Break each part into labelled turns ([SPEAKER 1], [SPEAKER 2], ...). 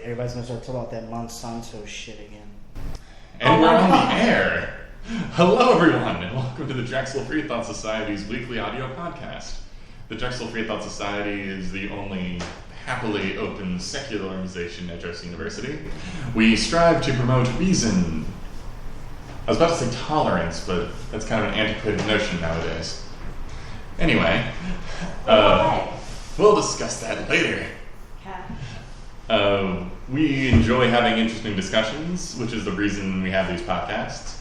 [SPEAKER 1] everybody's going to start talking about that Monsanto shit again.
[SPEAKER 2] And we're on the air. Hello, everyone, and welcome to the Drexel Free Thought Society's weekly audio podcast. The Drexel Free Thought Society is the only happily open secular organization at Drexel University. We strive to promote reason. I was about to say tolerance, but that's kind of an antiquated notion nowadays. Anyway, we'll discuss that later. We enjoy having interesting discussions, which is the reason we have these podcasts.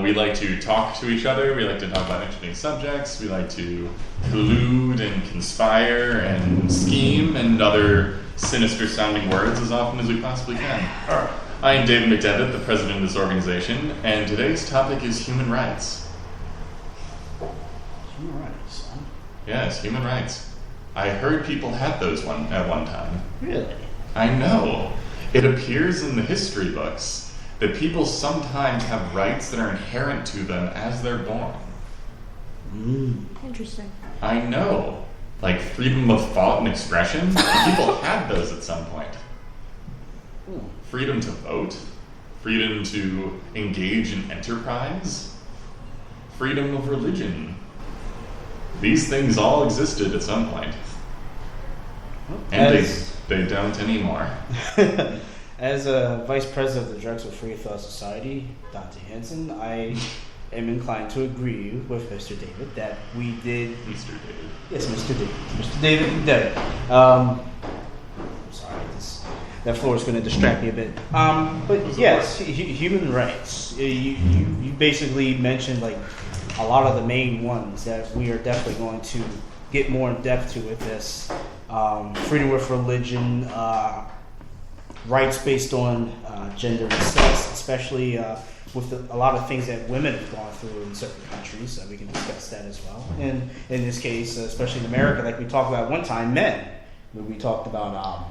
[SPEAKER 2] We like to talk to each other, we like to talk about interesting subjects, we like to collude and conspire and scheme and other sinister sounding words as often as we possibly can. I am David McDevitt, the president of this organization, and today's topic is human rights.
[SPEAKER 1] Human rights, huh?
[SPEAKER 2] Yes, human rights. I heard people had those at one time.
[SPEAKER 1] Really?
[SPEAKER 2] I know. It appears in the history books that people sometimes have rights that are inherent to them as they're born.
[SPEAKER 3] Interesting.
[SPEAKER 2] I know. Like freedom of thought and expression. People had those at some point. Freedom to vote. Freedom to engage in enterprise. Freedom of religion. These things all existed at some point. And they don't anymore.
[SPEAKER 1] As a vice president of the Drexel Free Thought Society, Dante Hansen, I am inclined to agree with Mr. David that we did...
[SPEAKER 2] Mr. David.
[SPEAKER 1] Yes, Mr. David. Mr. David. I'm sorry, that floor is going to distract me a bit. But yes, human rights. You basically mentioned like a lot of the main ones that we are definitely going to get more in depth to with this. Freedom of religion, rights based on gender and sex, especially with a lot of things that women have gone through in certain countries. So we can discuss that as well. And in this case, especially in America, like we talked about one time, men. We talked about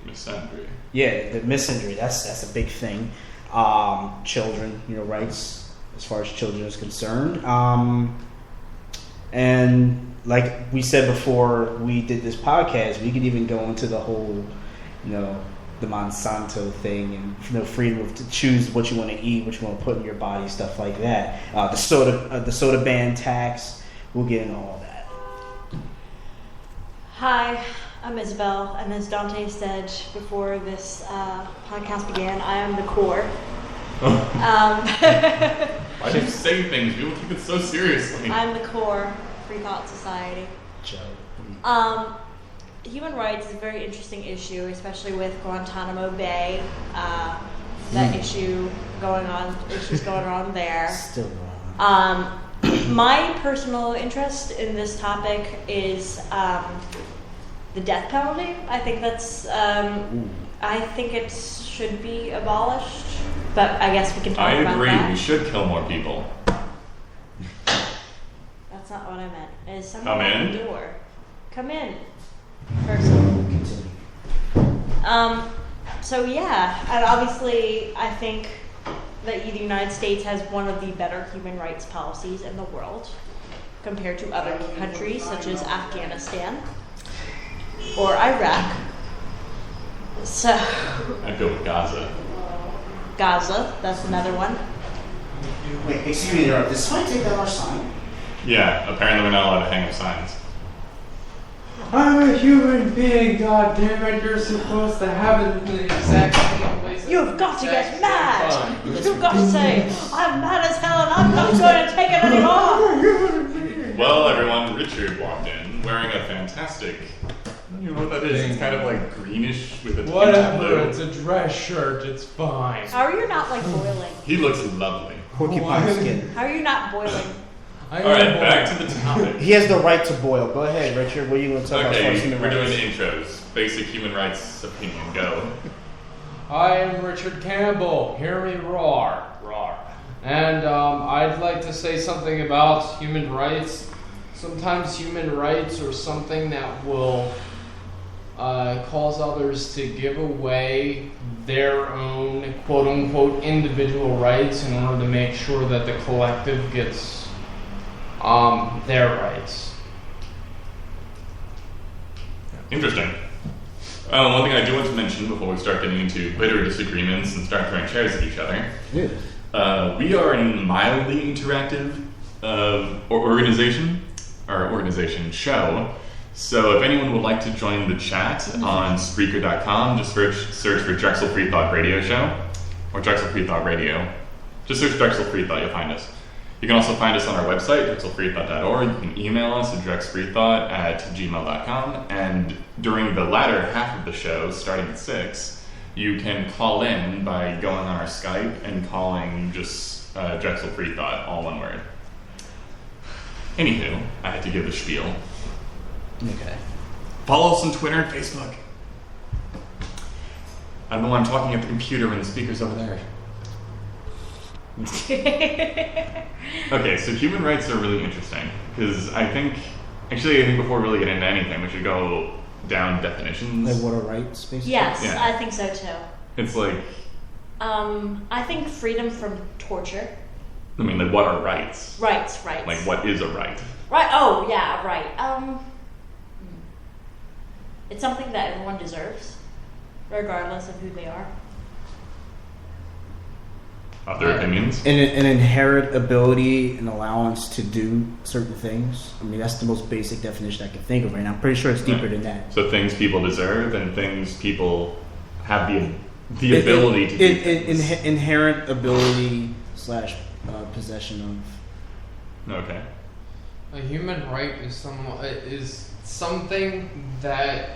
[SPEAKER 2] misandry.
[SPEAKER 1] Yeah, the misandry. That's a big thing. Children, rights as far as children is concerned. And like we said before we did this podcast, we could even go into the whole, the Monsanto thing and freedom to choose what you want to eat, what you want to put in your body, stuff like that. The soda ban tax. We'll get into all that.
[SPEAKER 3] Hi, I'm Isabel, and as Dante said before this podcast began, I am the core.
[SPEAKER 2] Why do you say things? People take it so seriously.
[SPEAKER 3] I'm the core. Free Thought Society.
[SPEAKER 1] Joe.
[SPEAKER 3] Human rights is a very interesting issue, especially with Guantanamo Bay. That issues going on there.
[SPEAKER 1] Still wrong.
[SPEAKER 3] My personal interest in this topic is the death penalty. I think that's. I think it should be abolished, but I guess we can talk about that.
[SPEAKER 2] I agree. We should kill more people.
[SPEAKER 3] That's not what I meant. Is someone
[SPEAKER 2] Come in.
[SPEAKER 3] at the door? Come in, person. So yeah, and obviously I think that the United States has one of the better human rights policies in the world compared to other countries such as Afghanistan or Iraq. So
[SPEAKER 2] I'd go with Gaza.
[SPEAKER 3] Gaza, that's another one.
[SPEAKER 1] Wait, excuse me, did somebody take down our sign?
[SPEAKER 2] Yeah, apparently we're not allowed to hang up signs.
[SPEAKER 4] I'm a human being, goddammit, you're supposed to have it in the exact same place.
[SPEAKER 3] You've got to get mad! You've got to say, I'm mad as hell and I'm not going to take it anymore!
[SPEAKER 2] Well, everyone, Richard walked in wearing a fantastic... I don't even know what that is. It's kind of like greenish with a tint of
[SPEAKER 4] Whatever,
[SPEAKER 2] blue.
[SPEAKER 4] it's a dress shirt, it's fine.
[SPEAKER 3] How are you not boiling?
[SPEAKER 2] He looks lovely.
[SPEAKER 1] Porcupine skin.
[SPEAKER 3] How are you not boiling?
[SPEAKER 2] Alright, back to the topic.
[SPEAKER 1] He has the right to boil. Go ahead, Richard. What are you going to talk about?
[SPEAKER 2] Okay,
[SPEAKER 1] Human
[SPEAKER 2] we're doing
[SPEAKER 1] rights?
[SPEAKER 2] the intros. Basic human rights opinion. Go.
[SPEAKER 4] I am Richard Campbell. Hear me roar.
[SPEAKER 2] Roar.
[SPEAKER 4] And I'd like to say something about human rights. Sometimes human rights are something that will cause others to give away their own quote-unquote individual rights in order to make sure that the collective gets their rights.
[SPEAKER 2] Interesting. One thing I do want to mention before we start getting into bitter disagreements and start throwing chairs at each other, we are a mildly interactive organization show. So if anyone would like to join the chat on Spreaker.com, just search for Drexel Free Thought Radio Show or Drexel Free Thought Radio. Just search Drexel Free Thought, you'll find us. You can also find us on our website, drexelfreethought.org. You can email us at drexfreethought@gmail.com. And during the latter half of the show, starting at 6, you can call in by going on our Skype and calling just Drexel Free Thought, all one word. Anywho, I had to give the spiel.
[SPEAKER 1] Okay.
[SPEAKER 2] Follow us on Twitter and Facebook. I don't know why I'm talking at the computer when the speaker's over there. Okay, so human rights are really interesting because I think before we really get into anything, we should go down definitions.
[SPEAKER 1] Like what are rights, basically?
[SPEAKER 3] Yes,
[SPEAKER 2] Yeah.
[SPEAKER 3] I think so too.
[SPEAKER 2] It's like,
[SPEAKER 3] I think freedom from torture.
[SPEAKER 2] I mean, like, what are rights?
[SPEAKER 3] Rights.
[SPEAKER 2] Like, what is a right?
[SPEAKER 3] Right. Oh, yeah. Right. It's something that everyone deserves, regardless of who they are.
[SPEAKER 2] Other opinions?
[SPEAKER 1] An inherent ability and allowance to do certain things. I mean, that's the most basic definition I can think of right now. I'm pretty sure it's deeper than that.
[SPEAKER 2] So things people deserve and things people have the ability to do things.
[SPEAKER 1] Inherent ability / possession of.
[SPEAKER 2] Okay.
[SPEAKER 4] A human right is something that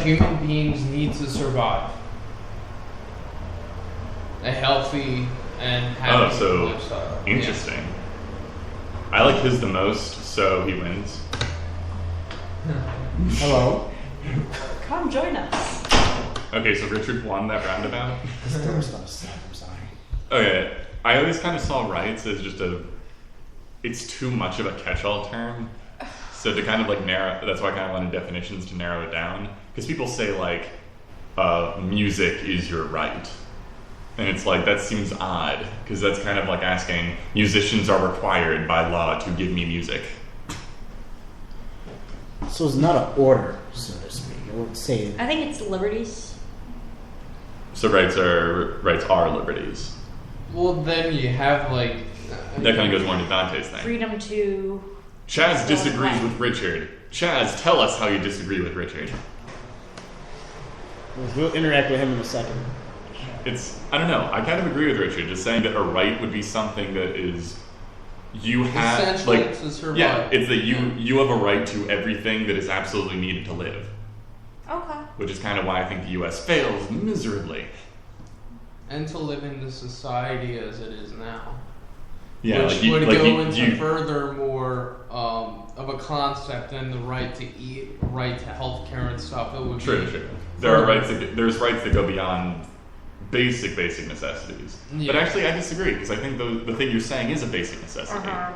[SPEAKER 4] human beings need to survive. A healthy and happy lifestyle.
[SPEAKER 2] Interesting. Yeah. I like his the most, so he wins.
[SPEAKER 1] Hello.
[SPEAKER 3] Come join us.
[SPEAKER 2] Okay, so Richard won that roundabout.
[SPEAKER 1] I'm sorry.
[SPEAKER 2] Okay, I always kind of saw rights as just it's too much of a catch-all term. So to kind of like narrow, that's why I kind of wanted definitions to narrow it down. Because people say like, music is your right. And it's like, that seems odd, because that's kind of like asking, musicians are required by law to give me music.
[SPEAKER 1] So it's not an order, so to speak. I would say it.
[SPEAKER 3] I think it's liberties.
[SPEAKER 2] So rights are liberties.
[SPEAKER 4] Well, then you have like...
[SPEAKER 2] that kind of goes more into Dante's thing.
[SPEAKER 3] Freedom to...
[SPEAKER 2] Chaz disagrees with Richard. Chaz, tell us how you disagree with Richard.
[SPEAKER 1] We'll interact with him in a second.
[SPEAKER 2] I don't know. I kind of agree with Richard, just saying that a right would be something that is you have
[SPEAKER 4] essentially
[SPEAKER 2] like
[SPEAKER 4] to survive.
[SPEAKER 2] Yeah, it's that you have a right to everything that is absolutely needed to live.
[SPEAKER 3] Okay.
[SPEAKER 2] Which is kind of why I think the US fails miserably.
[SPEAKER 4] And to live in the society as it is now.
[SPEAKER 2] Yeah,
[SPEAKER 4] which would go into further more of a concept than the right to eat, right to healthcare and stuff. It would
[SPEAKER 2] true. There's rights that go beyond basic necessities.
[SPEAKER 4] Yeah.
[SPEAKER 2] But actually, I disagree because I think the thing you're saying is a basic necessity.
[SPEAKER 3] Uh-huh.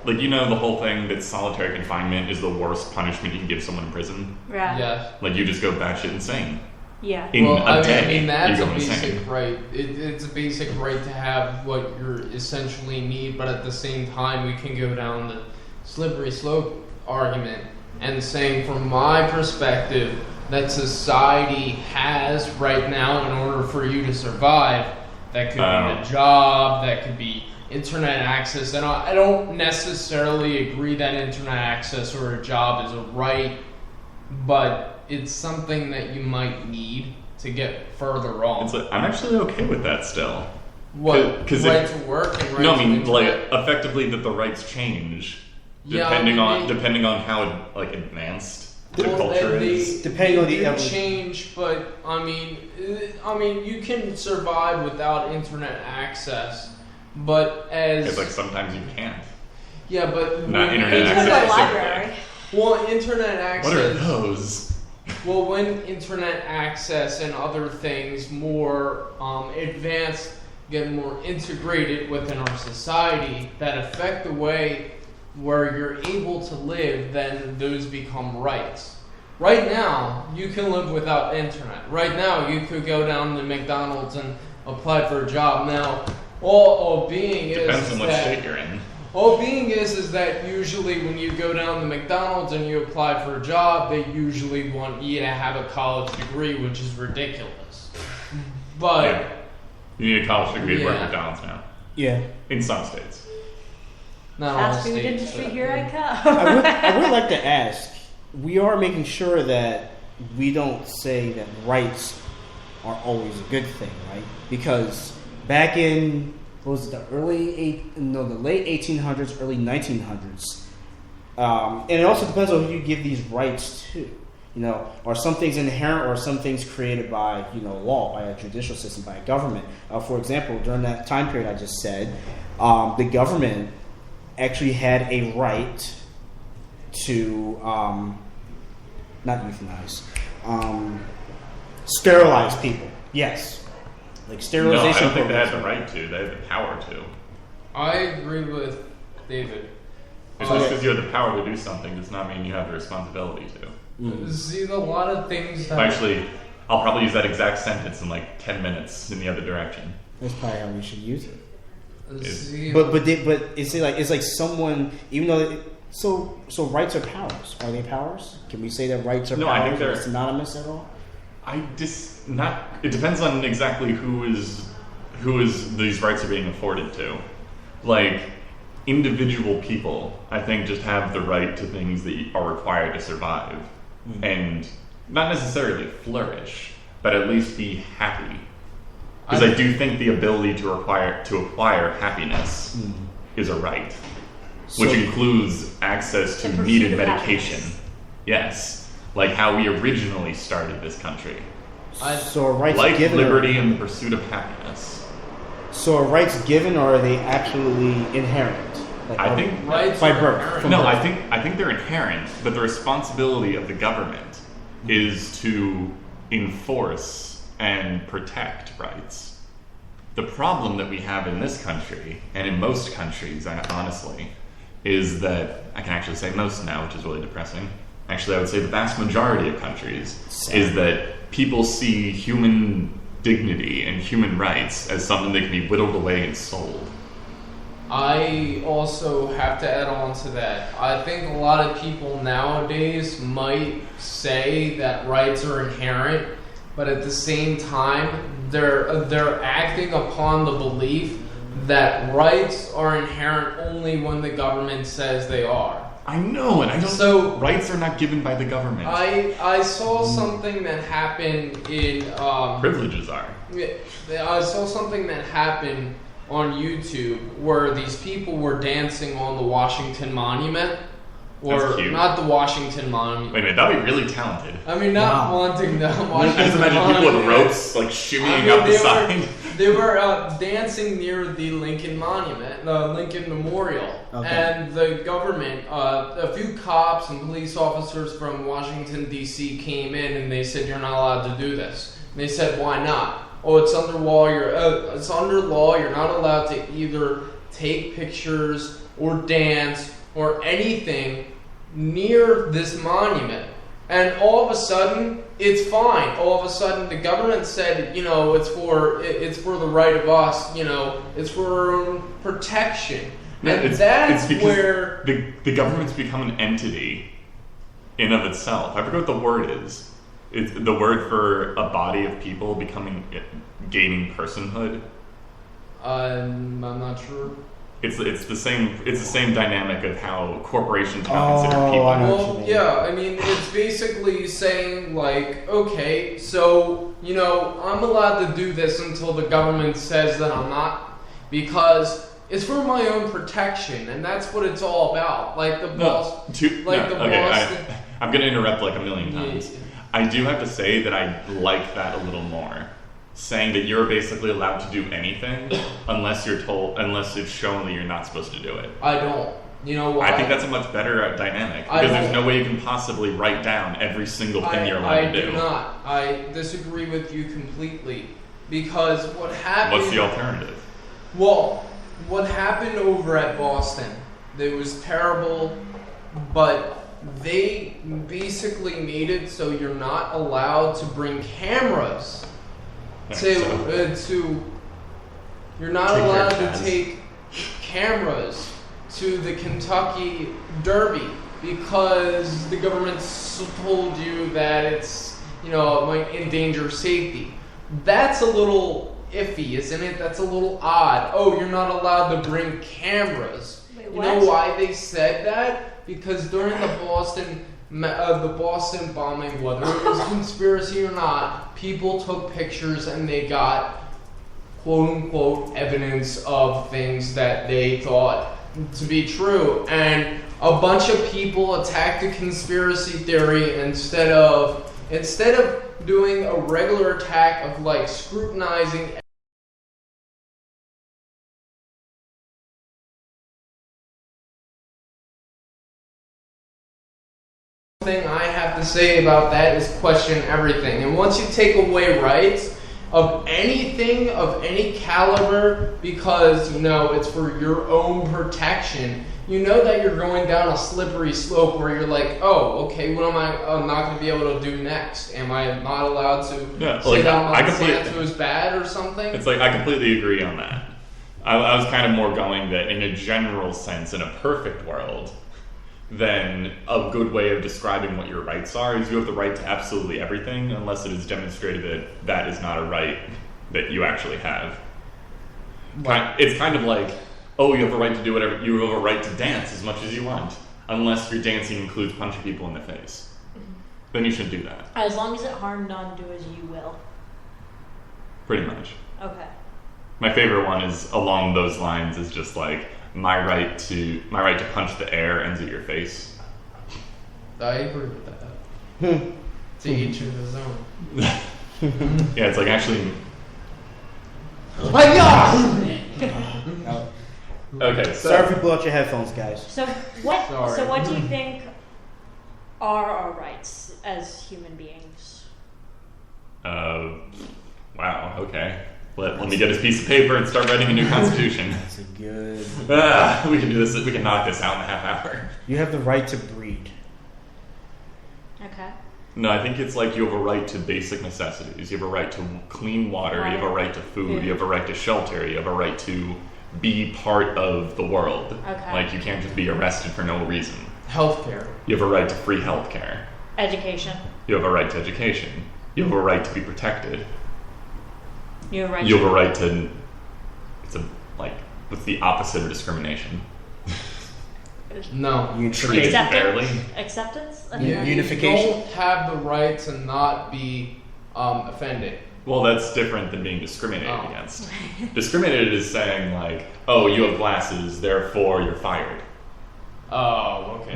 [SPEAKER 2] Like, the whole thing that solitary confinement is the worst punishment you can give someone in prison.
[SPEAKER 3] Yeah.
[SPEAKER 4] Yes.
[SPEAKER 2] Like, you just go batshit insane.
[SPEAKER 3] Yeah.
[SPEAKER 2] In a day,
[SPEAKER 4] I mean that's
[SPEAKER 2] you
[SPEAKER 4] a
[SPEAKER 2] go
[SPEAKER 4] basic
[SPEAKER 2] insane.
[SPEAKER 4] right. It's a basic right to have what you essentially need, but at the same time, we can go down the slippery slope argument and saying, from my perspective, that society has right now in order for you to survive. That could be a job, that could be internet access. And I don't necessarily agree that internet access or a job is a right, but it's something that you might need to get further on.
[SPEAKER 2] It's like, I'm actually okay with that still.
[SPEAKER 4] What? Right to work and right
[SPEAKER 2] no, I
[SPEAKER 4] to
[SPEAKER 2] mean, like,
[SPEAKER 4] internet?
[SPEAKER 2] effectively that the rights change depending on how like advanced the culture is.
[SPEAKER 1] Depending on the
[SPEAKER 4] change, but I mean, you can survive without internet access, but
[SPEAKER 2] It's like sometimes you can't.
[SPEAKER 4] Yeah, but
[SPEAKER 2] not internet
[SPEAKER 3] It's
[SPEAKER 2] access.
[SPEAKER 3] a library.
[SPEAKER 4] Well, internet access.
[SPEAKER 2] What are those?
[SPEAKER 4] Well, when internet access and other things more advanced get more integrated within our society that affect the way where you're able to live, then those become rights. Right now, you can live without internet. Right now, you could go down to McDonald's and apply for a job. Now, all being
[SPEAKER 2] Depends
[SPEAKER 4] is
[SPEAKER 2] on what
[SPEAKER 4] that
[SPEAKER 2] state you're in.
[SPEAKER 4] All being is that usually when you go down to McDonald's and you apply for a job, they usually want you to have a college degree, which is ridiculous. But
[SPEAKER 2] Yeah. You need a college degree to work at McDonald's now.
[SPEAKER 1] Yeah.
[SPEAKER 2] In some states.
[SPEAKER 4] not all
[SPEAKER 3] Fast food
[SPEAKER 4] states,
[SPEAKER 3] industry,
[SPEAKER 4] but-
[SPEAKER 3] here I come.
[SPEAKER 1] I would like to ask, we are making sure that we don't say that rights are always a good thing, right? Because back in, what was it, the late 1800s, early 1900s, and it also depends on who you give these rights to. You know, are some things inherent, or are some things created by, law, by a judicial system, by a government? For example, during that time period I just said, the government actually had a right to not euthanize, sterilize people. Yes, like
[SPEAKER 2] No, I
[SPEAKER 1] sterilization.
[SPEAKER 2] don't think they
[SPEAKER 1] programs.
[SPEAKER 2] had the right to. They had the power to.
[SPEAKER 4] I agree with David.
[SPEAKER 2] It's just because you have the power to do something does not mean you have the responsibility to.
[SPEAKER 4] See, a lot of things that
[SPEAKER 2] Actually, I'll probably use that exact sentence in like 10 minutes in the other direction.
[SPEAKER 1] That's probably how we should use it.
[SPEAKER 4] see,
[SPEAKER 1] But it's like someone, even though so rights are powers. Are they powers? Can we say that rights are
[SPEAKER 2] No,
[SPEAKER 1] powers?
[SPEAKER 2] I think they're-
[SPEAKER 1] Are they synonymous at all?
[SPEAKER 2] It depends on exactly who is these rights are being afforded to. Like, individual people, I think, just have the right to things that are required to survive. And not necessarily flourish, but at least be happy. Because I do think the ability to acquire happiness is a right, which
[SPEAKER 1] So-
[SPEAKER 2] includes access to
[SPEAKER 3] The pursuit
[SPEAKER 2] needed
[SPEAKER 3] of
[SPEAKER 2] medication.
[SPEAKER 3] happiness.
[SPEAKER 2] Yes, like how we originally started this country.
[SPEAKER 1] So are rights
[SPEAKER 2] Life,
[SPEAKER 1] given?
[SPEAKER 2] liberty, and the pursuit of happiness.
[SPEAKER 1] So are rights given, or are they actually inherent? Like,
[SPEAKER 2] I think
[SPEAKER 4] rights
[SPEAKER 1] by
[SPEAKER 4] are
[SPEAKER 1] birth.
[SPEAKER 4] inherent.
[SPEAKER 1] From
[SPEAKER 2] No,
[SPEAKER 1] birth.
[SPEAKER 2] I think they're inherent, but the responsibility of the government is to enforce and protect rights. The problem that we have in this country, and in most countries, honestly, is that I can actually say most now, which is really depressing. Actually, I would say the vast majority of countries is that people see human dignity and human rights as something that can be whittled away and sold.
[SPEAKER 4] I also have to add on to that. I think a lot of people nowadays might say that rights are inherent, but at the same time, they're acting upon the belief that rights are inherent only when the government says they are.
[SPEAKER 2] I know, and I don't.
[SPEAKER 4] So-
[SPEAKER 2] rights are not given by the government.
[SPEAKER 4] I saw something that happened in
[SPEAKER 2] Privileges are.
[SPEAKER 4] I saw something that happened on YouTube where these people were dancing on the Washington Monument, or
[SPEAKER 2] That's cute.
[SPEAKER 4] not the Washington Monument.
[SPEAKER 2] Wait a minute, that'd be really talented.
[SPEAKER 4] I mean, not
[SPEAKER 1] Wow.
[SPEAKER 4] wanting the
[SPEAKER 2] I
[SPEAKER 4] Washington
[SPEAKER 2] just imagine people with
[SPEAKER 4] Monument.
[SPEAKER 2] ropes like shimmying
[SPEAKER 4] I mean,
[SPEAKER 2] up the side.
[SPEAKER 4] They were dancing near the Lincoln Monument, the Lincoln Memorial,
[SPEAKER 1] Okay.
[SPEAKER 4] and the government, a few cops and police officers from Washington D.C. came in and they said, "You're not allowed to do this." And they said, "Why not?" "Oh, it's under law. It's under law. You're not allowed to either take pictures or dance or anything near this monument." And all of a sudden, it's fine. All of a sudden, the government said, it's for the right of us. It's for our own protection.
[SPEAKER 2] Yeah,
[SPEAKER 4] And
[SPEAKER 2] it's
[SPEAKER 4] that's
[SPEAKER 2] because
[SPEAKER 4] where
[SPEAKER 2] the government's become an entity in of itself. I forget what the word is. It's the word for a body of people gaining personhood.
[SPEAKER 4] I'm not sure.
[SPEAKER 2] It's the same dynamic of how corporations are
[SPEAKER 1] Oh,
[SPEAKER 2] considered people.
[SPEAKER 1] I know. what
[SPEAKER 4] Well,
[SPEAKER 1] you mean.
[SPEAKER 4] yeah, I mean, it's basically saying, like, okay, so, I'm allowed to do this until the government says that I'm not, because it's for my own protection, and that's what it's all about. Like the boss,
[SPEAKER 2] I'm going to interrupt like a million times.
[SPEAKER 4] Yeah.
[SPEAKER 2] I do have to say that I like that a little more. Saying that you're basically allowed to do anything unless it's shown that you're not supposed to do it.
[SPEAKER 4] I don't. You know why?
[SPEAKER 2] I think that's a much better dynamic
[SPEAKER 4] I
[SPEAKER 2] because there's
[SPEAKER 4] don't.
[SPEAKER 2] no way you can possibly write down every single thing you're allowed
[SPEAKER 4] I
[SPEAKER 2] to
[SPEAKER 4] do not. I disagree with you completely. Because what happened...
[SPEAKER 2] What's the alternative?
[SPEAKER 4] Well, what happened over at Boston, it was terrible, but they basically made it so you're not allowed to bring cameras you're not
[SPEAKER 2] Take
[SPEAKER 4] allowed
[SPEAKER 2] your
[SPEAKER 4] to
[SPEAKER 2] chance.
[SPEAKER 4] take cameras to the Kentucky Derby because the government told you that it's, it might endanger safety. That's a little iffy, isn't it? That's a little odd. Oh, you're not allowed to bring cameras.
[SPEAKER 3] Wait,
[SPEAKER 4] you
[SPEAKER 3] what?
[SPEAKER 4] know why they said that? Because during the Boston bombing, whether it was conspiracy or not, people took pictures and they got quote-unquote evidence of things that they thought to be true. And a bunch of people attacked the conspiracy theory instead of doing a regular attack of like scrutinizing thing I have to say about that is question everything. And once you take away rights of anything of any caliber because it's for your own protection, that you're going down a slippery slope where you're like, oh, okay, what am I not going to be able to do next? Am I not allowed to say that Monsanto is bad or something?
[SPEAKER 2] It's like I completely agree on that. I was kind of more going that in a general sense, in a perfect world, then a good way of describing what your rights are is you have the right to absolutely everything unless it is demonstrated that that is not a right that you actually have. It's kind of like, oh, you have a right to do whatever, you have a right to dance as much as you want, unless your dancing includes punching people in the face. Then you shouldn't do that.
[SPEAKER 3] As long as it harm none, do as you will.
[SPEAKER 2] Pretty much.
[SPEAKER 3] Okay.
[SPEAKER 2] My favorite one is along those lines is just like, my right to punch the air ends at your face.
[SPEAKER 4] I agree with that. To each of his own.
[SPEAKER 2] Yeah, it's like actually. Okay, so
[SPEAKER 1] sorry if we blew out your headphones, guys.
[SPEAKER 3] So what?
[SPEAKER 4] Sorry.
[SPEAKER 3] So what do you think are our rights as human beings?
[SPEAKER 2] Wow. Okay. Let me get this piece of paper and start writing a new constitution.
[SPEAKER 1] That's a good.
[SPEAKER 2] We can do this. We can knock this out in a half hour.
[SPEAKER 1] You have the right to breed.
[SPEAKER 3] Okay.
[SPEAKER 2] No, I think it's like you have a right to basic necessities. You have a right to clean water. You have a right to food.
[SPEAKER 3] Yeah.
[SPEAKER 2] You have a right to shelter. You have a right to be part of the world.
[SPEAKER 3] Okay.
[SPEAKER 2] Like you can't just be arrested for no reason.
[SPEAKER 4] Healthcare.
[SPEAKER 2] You have a right to free healthcare.
[SPEAKER 3] Education.
[SPEAKER 2] You have a right to education. You have a right to be protected.
[SPEAKER 3] You have a right.
[SPEAKER 2] You have a right to. What's the opposite of discrimination?
[SPEAKER 4] No.
[SPEAKER 2] Treated fairly.
[SPEAKER 3] Acceptance.
[SPEAKER 1] Unification.
[SPEAKER 4] You don't have the right to not be offended.
[SPEAKER 2] Well, that's different than being discriminated against. Discriminated is saying like, oh, you have glasses, therefore you're fired.
[SPEAKER 4] Oh, okay.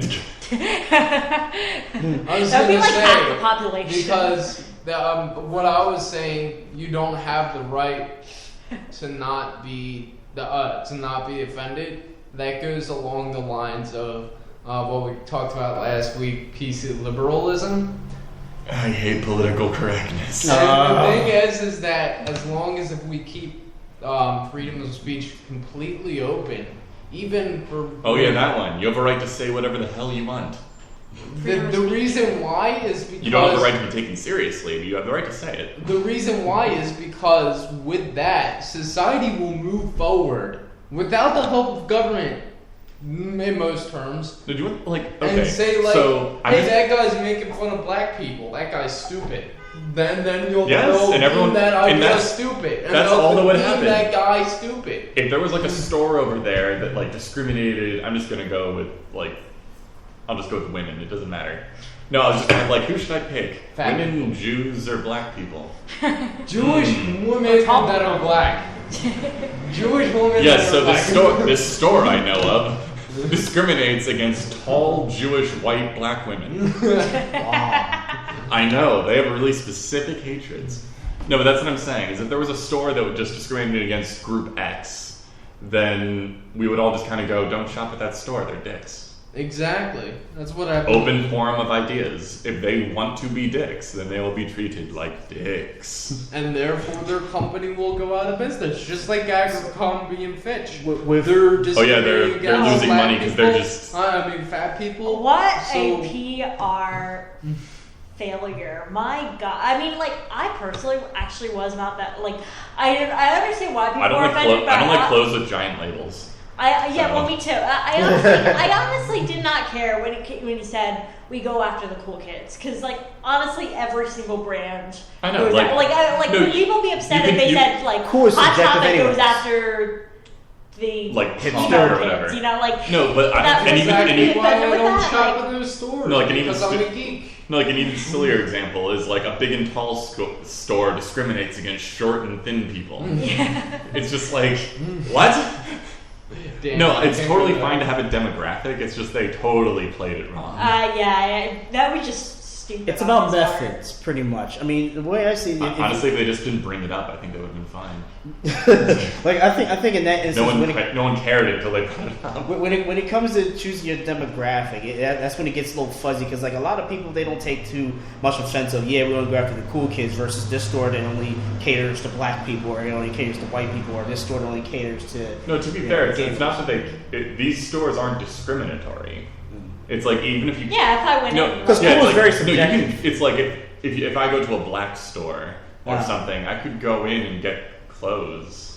[SPEAKER 3] That would be like half the population.
[SPEAKER 4] Because what I was saying, you don't have the right to not be offended. That goes along the lines of what we talked about last week, PC liberalism.
[SPEAKER 2] I hate political correctness.
[SPEAKER 4] And the thing is that as long as if we keep freedom of speech completely open, even for
[SPEAKER 2] that one. You have a right to say whatever the hell you want.
[SPEAKER 4] the reason why is because
[SPEAKER 2] you don't have the right to be taken seriously, but you have the right to say it.
[SPEAKER 4] The reason why is because with that, society will move forward without the help of government. In most terms,
[SPEAKER 2] Did you okay?
[SPEAKER 4] and say like,
[SPEAKER 2] so
[SPEAKER 4] "Hey, that guy's making fun of black people. That guy's stupid." Then you'll
[SPEAKER 2] and everyone
[SPEAKER 4] deem that
[SPEAKER 2] and
[SPEAKER 4] idea
[SPEAKER 2] that's
[SPEAKER 4] stupid. And
[SPEAKER 2] that's
[SPEAKER 4] they'll
[SPEAKER 2] all that would
[SPEAKER 4] deem
[SPEAKER 2] happen.
[SPEAKER 4] That guy stupid.
[SPEAKER 2] If there was like a store over there that like discriminated, I'm just gonna go with I'll just go with women. It doesn't matter. No, I was just kind of like, who should I pick?
[SPEAKER 4] Fat
[SPEAKER 2] Women, Jews, or black people?
[SPEAKER 4] Jewish women that are black. Jewish women.
[SPEAKER 2] Yes.
[SPEAKER 4] that
[SPEAKER 2] So
[SPEAKER 4] are black.
[SPEAKER 2] this store I know of discriminates against tall Jewish white black women. I know they have really specific hatreds. No, but that's what I'm saying. Is if there was a store that would just discriminate against Group X, then we would all just kind of go, "Don't shop at that store. They're dicks."
[SPEAKER 4] Exactly. That's what I.
[SPEAKER 2] Open forum of ideas. If they want to be dicks, then they will be treated like dicks.
[SPEAKER 4] And therefore, their company will go out of business, just like Abercrombie and Fitch.
[SPEAKER 1] With
[SPEAKER 4] They're
[SPEAKER 2] they're losing money because they're just.
[SPEAKER 4] fat people.
[SPEAKER 3] What
[SPEAKER 4] So-
[SPEAKER 3] a PR failure! My God, I mean, I personally actually was not that. I understand why people
[SPEAKER 2] I don't
[SPEAKER 3] are
[SPEAKER 2] like
[SPEAKER 3] offended, but
[SPEAKER 2] I don't like clothes with giant labels.
[SPEAKER 3] Well, me too. I honestly did not care when he said we go after the cool kids, because like honestly, every single brand.
[SPEAKER 2] I know.
[SPEAKER 3] Would people be upset if they said like
[SPEAKER 1] cool is
[SPEAKER 3] Hot
[SPEAKER 1] subjective
[SPEAKER 3] Topic
[SPEAKER 1] anyways.
[SPEAKER 3] goes after the
[SPEAKER 2] like
[SPEAKER 3] hipster
[SPEAKER 2] or whatever?
[SPEAKER 3] kids, you know, like
[SPEAKER 2] No, but
[SPEAKER 3] that was
[SPEAKER 4] Exactly why I
[SPEAKER 3] offended with
[SPEAKER 4] don't
[SPEAKER 3] that,
[SPEAKER 4] shop
[SPEAKER 3] like-
[SPEAKER 4] at those stores.
[SPEAKER 2] No, like an even
[SPEAKER 4] because I'm a geek.
[SPEAKER 2] No, like an even sillier example is like a big and tall store discriminates against short and thin people. It's just like, what?
[SPEAKER 4] Damn,
[SPEAKER 2] No,
[SPEAKER 4] I
[SPEAKER 2] it's
[SPEAKER 4] can't
[SPEAKER 2] totally
[SPEAKER 4] do that.
[SPEAKER 2] fine to have a demographic. It's just they totally played it wrong.
[SPEAKER 3] that was just stupid.
[SPEAKER 1] It's
[SPEAKER 3] on
[SPEAKER 1] about
[SPEAKER 3] his part.
[SPEAKER 1] methods, pretty much. I mean, the way I see it,
[SPEAKER 2] Honestly, if they just didn't bring it up, I think they would have been fine.
[SPEAKER 1] like I think in that instance,
[SPEAKER 2] No one cared until they brought it up.
[SPEAKER 1] when it comes to choosing your demographic, that's when it gets a little fuzzy, because like a lot of people, they don't take too much offense of, we want to go after the cool kids versus this store that only caters to black people, or it only caters to white people, or this store that only caters to.
[SPEAKER 2] No, to be fair, it's not that these stores aren't discriminatory. It's like even if you
[SPEAKER 3] If I went in,
[SPEAKER 1] Because
[SPEAKER 2] yeah,
[SPEAKER 1] cool
[SPEAKER 2] it's
[SPEAKER 1] is very
[SPEAKER 2] no,
[SPEAKER 1] subjective.
[SPEAKER 2] you can, it's like if I go to a black store or
[SPEAKER 1] Yeah.
[SPEAKER 2] something, I could go in and get clothes.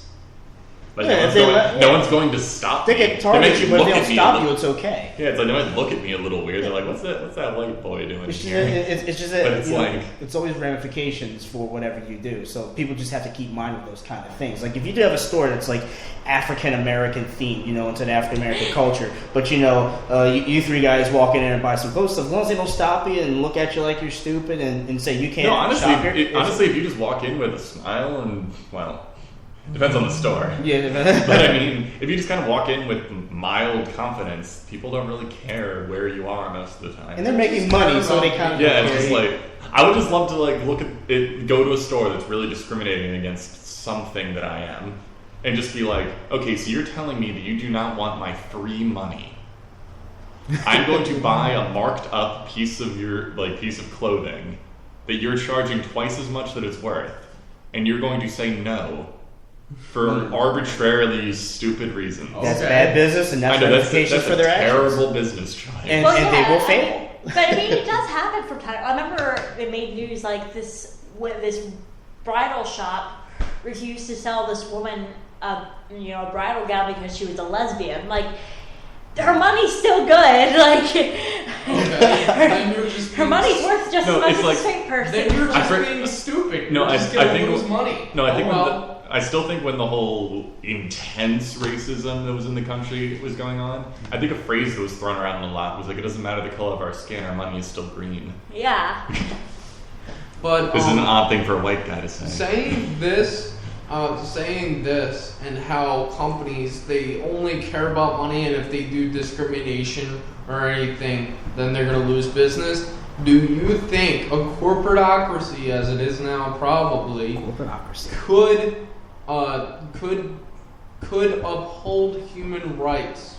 [SPEAKER 2] Like
[SPEAKER 1] Yeah,
[SPEAKER 2] no, one's
[SPEAKER 1] if they
[SPEAKER 2] going,
[SPEAKER 1] let-
[SPEAKER 2] no one's going to stop
[SPEAKER 1] They
[SPEAKER 2] me.
[SPEAKER 1] can target
[SPEAKER 2] make
[SPEAKER 1] you,
[SPEAKER 2] you
[SPEAKER 1] but if
[SPEAKER 2] look
[SPEAKER 1] they
[SPEAKER 2] at
[SPEAKER 1] don't
[SPEAKER 2] me a
[SPEAKER 1] stop
[SPEAKER 2] little-
[SPEAKER 1] you, it's okay.
[SPEAKER 2] Yeah, it's like they might look at me a little weird. They're like, "What's that white boy doing
[SPEAKER 1] It's just,
[SPEAKER 2] here?"
[SPEAKER 1] it's just that,
[SPEAKER 2] But it's
[SPEAKER 1] you know,
[SPEAKER 2] like-
[SPEAKER 1] it's always ramifications for whatever you do. So people just have to keep mind of those kind of things. Like if you do have a store that's like African American themed, into the African American culture, but you three guys walk in there and buy some clothes, so as long as they don't stop you and look at you like you're stupid and say you can't
[SPEAKER 2] No, honestly,
[SPEAKER 1] shop here.
[SPEAKER 2] honestly, if you just walk in with a smile and depends on the store.
[SPEAKER 1] Yeah.
[SPEAKER 2] But I mean, if you just kind of walk in with mild confidence, people don't really care where you are most of the time.
[SPEAKER 1] And they're making money, so they kind of
[SPEAKER 2] Yeah, it's just like I would just love to look at it, go to a store that's really discriminating against something that I am, and just be like, okay, so you're telling me that you do not want my free money. I'm going to buy a marked up piece of piece of clothing that you're charging twice as much that it's worth, and you're going to say no for arbitrarily stupid reasons.
[SPEAKER 1] that's
[SPEAKER 4] Okay.
[SPEAKER 1] bad business, and that's
[SPEAKER 2] I know
[SPEAKER 1] ramifications
[SPEAKER 2] that's
[SPEAKER 1] for
[SPEAKER 2] a
[SPEAKER 1] their actions.
[SPEAKER 2] terrible business choice.
[SPEAKER 1] And they will fail.
[SPEAKER 3] But I mean, it does happen from time. I remember it made news like this bridal shop refused to sell this woman a bridal gown because she was a lesbian. Like, her money's still good. Like,
[SPEAKER 4] Then you're just
[SPEAKER 3] her
[SPEAKER 4] being
[SPEAKER 3] money's worth just
[SPEAKER 2] No,
[SPEAKER 3] as much
[SPEAKER 2] it's
[SPEAKER 3] as
[SPEAKER 2] like-
[SPEAKER 3] a straight person.
[SPEAKER 4] Then you're just
[SPEAKER 2] I-
[SPEAKER 4] being stupid.
[SPEAKER 2] No,
[SPEAKER 4] You're just
[SPEAKER 2] I
[SPEAKER 4] gonna
[SPEAKER 2] think
[SPEAKER 4] lose money.
[SPEAKER 2] No, I think
[SPEAKER 4] well,
[SPEAKER 2] I still think when the whole intense racism that was in the country was going on, I think a phrase that was thrown around a lot was like, "It doesn't matter the color of our skin, our money is still green."
[SPEAKER 3] Yeah.
[SPEAKER 4] but
[SPEAKER 2] This is an odd thing for a white guy to say.
[SPEAKER 4] saying this, and how companies, they only care about money, and if they do discrimination or anything, then they're going to lose business. Do you think a corporatocracy, as it is now, probably
[SPEAKER 1] Corporatocracy.
[SPEAKER 4] could uphold human rights?